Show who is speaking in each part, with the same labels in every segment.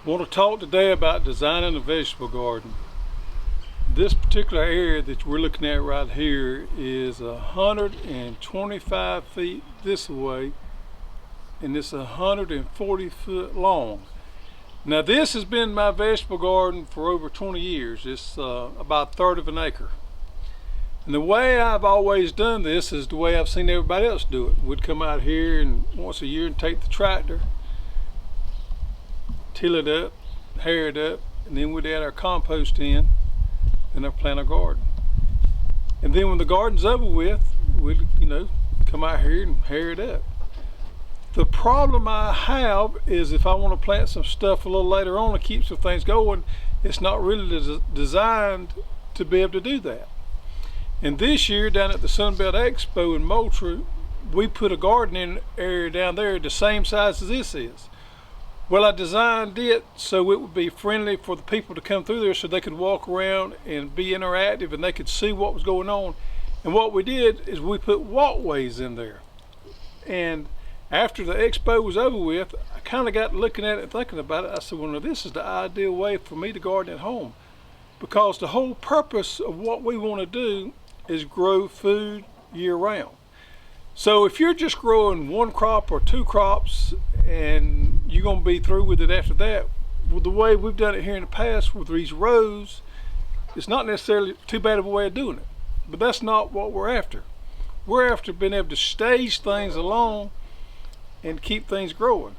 Speaker 1: I want to talk today about designing a vegetable garden. This particular area that we're looking at right here is 125 feet this way, and it's 140 foot long. Now this has been my vegetable garden for over 20 years. It's about a third of an acre. And the way I've always done this is the way I've seen everybody else do it. We'd come out here and once a year and take the tractor, till it up, hair it up, and then we'd add our compost in, and I'd plant our garden. And then when the garden's over with, we'd come out here and hair it up. The problem I have is if I want to plant some stuff a little later on to keep some things going, it's not really designed to be able to do that. And this year down at the Sunbelt Expo in Moultrie, we put a gardening area down there the same size as this is. Well, I designed it so it would be friendly for the people to come through there so they could walk around and be interactive and they could see what was going on. And what we did is we put walkways in there. And after the expo was over with, I kind of got looking at it and thinking about it. I said, well, now this is the ideal way for me to garden at home, because the whole purpose of what we want to do is grow food year round. So if you're just growing one crop or two crops and you're going to be through with it after that, well, the way we've done it here in the past with these rows, it's not necessarily too bad of a way of doing it. But that's not what we're after. We're after being able to stage things along and keep things growing.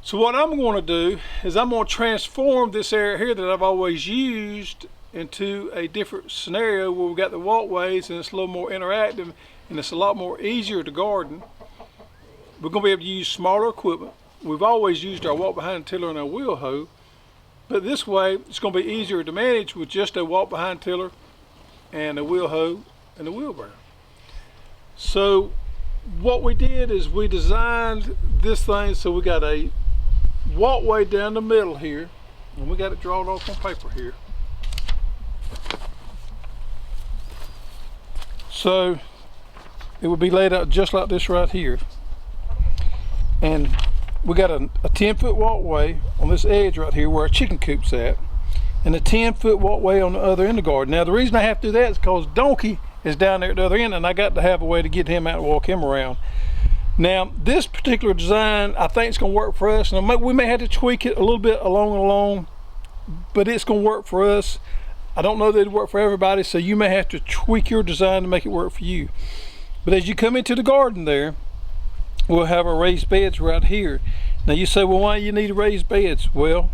Speaker 1: So what I'm going to do is I'm going to transform this area here that I've always used into a different scenario where we've got the walkways and it's a little more interactive and it's a lot more easier to garden. We're going to be able to use smaller equipment. We've always used our walk behind tiller and our wheel hoe, but this way it's going to be easier to manage with just a walk behind tiller and a wheel hoe and a wheelbarrow. So what we did is we designed this thing so we got a walkway down the middle here, and we got it drawn off on paper here. So it would be laid out just like this right here, and we got a 10-foot walkway on this edge right here where our chicken coop's at, and a 10-foot walkway on the other end of the garden. Now the reason I have to do that is because Donkey is down there at the other end, and I got to have a way to get him out and walk him around. Now this particular design, I think it's going to work for us, and we may have to tweak it a little bit along, but it's going to work for us. I don't know that it'd work for everybody, so you may have to tweak your design to make it work for you. But as you come into the garden there, we'll have our raised beds right here. Now you say, well, why do you need raised beds? Well,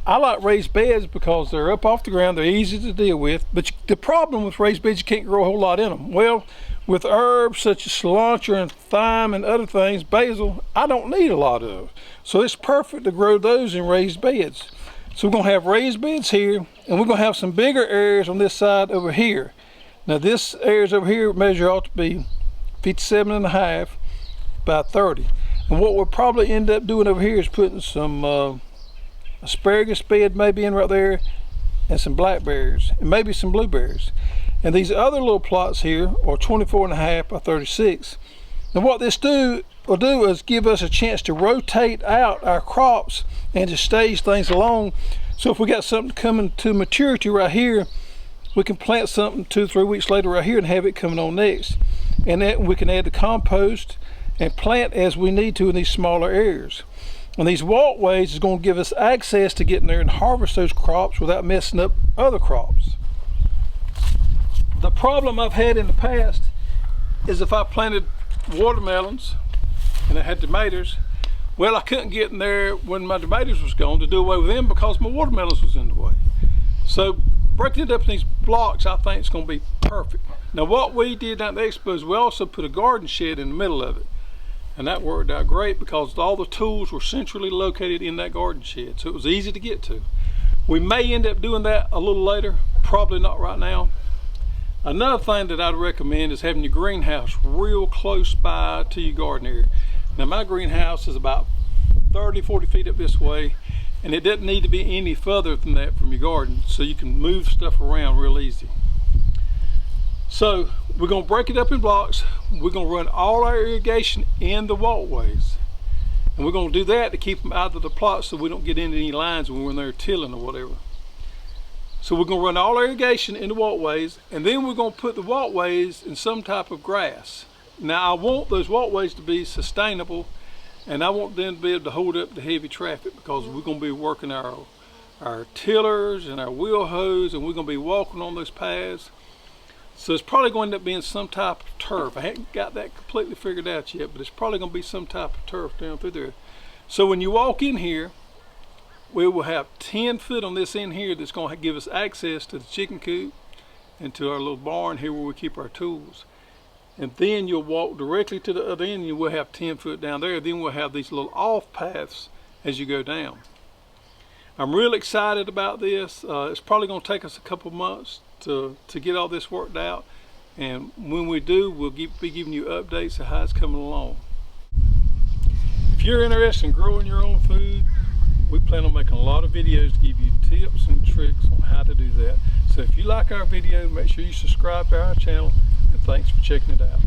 Speaker 1: I like raised beds because they're up off the ground, they're easy to deal with, but the problem with raised beds, you can't grow a whole lot in them. Well, with herbs such as cilantro and thyme and other things, basil, I don't need a lot of. So it's perfect to grow those in raised beds. So we're going to have raised beds here, and we're going to have some bigger areas on this side over here. Now this areas over here measure ought to be 57.5 by 30. And what we'll probably end up doing over here is putting some asparagus bed maybe in right there, and some blackberries, and maybe some blueberries. And these other little plots here are 24.5 by 36. And what this will do is give us a chance to rotate out our crops and to stage things along. So if we got something coming to maturity right here, we can plant something 2 or 3 weeks later right here and have it coming on next. And then we can add the compost and plant as we need to in these smaller areas. And these walkways is going to give us access to get in there and harvest those crops without messing up other crops. The problem I've had in the past is if I planted watermelons and I had tomatoes, well, I couldn't get in there when my tomatoes was gone to do away with them because my watermelons was in the way. So breaking it up in these blocks, I think it's going to be perfect. Now what we did down at the expo is we also put a garden shed in the middle of it, and that worked out great because all the tools were centrally located in that garden shed, so it was easy to get to. We may end up doing that a little later, probably not right now. Another thing that I'd recommend is having your greenhouse real close by to your garden area. Now my greenhouse is about 30-40 feet up this way, and it doesn't need to be any further than that from your garden, so you can move stuff around real easy. So we're going to break it up in blocks. We're going to run all our irrigation in the walkways. And we're going to do that to keep them out of the plots so we don't get into any lines when we're in there tilling or whatever. So we're going to run all our irrigation in the walkways, and then we're going to put the walkways in some type of grass. Now I want those walkways to be sustainable, and I want them to be able to hold up the heavy traffic, because we're going to be working our tillers and our wheel hoes, and we're going to be walking on those paths. So it's probably going to end up being some type of turf. I haven't got that completely figured out yet, but it's probably going to be some type of turf down through there. So when you walk in here, we will have 10 foot on this end here that's going to give us access to the chicken coop and to our little barn here where we keep our tools. And then you'll walk directly to the other end, and we'll have 10 foot down there. Then we'll have these little off paths as you go down. I'm really excited about this. It's probably going to take us a couple months to get all this worked out. And when we do, we'll be giving you updates of how it's coming along. If you're interested in growing your own food, we plan on making a lot of videos to give you tips and tricks on how to do that. So if you like our video, make sure you subscribe to our channel, and thanks for checking it out.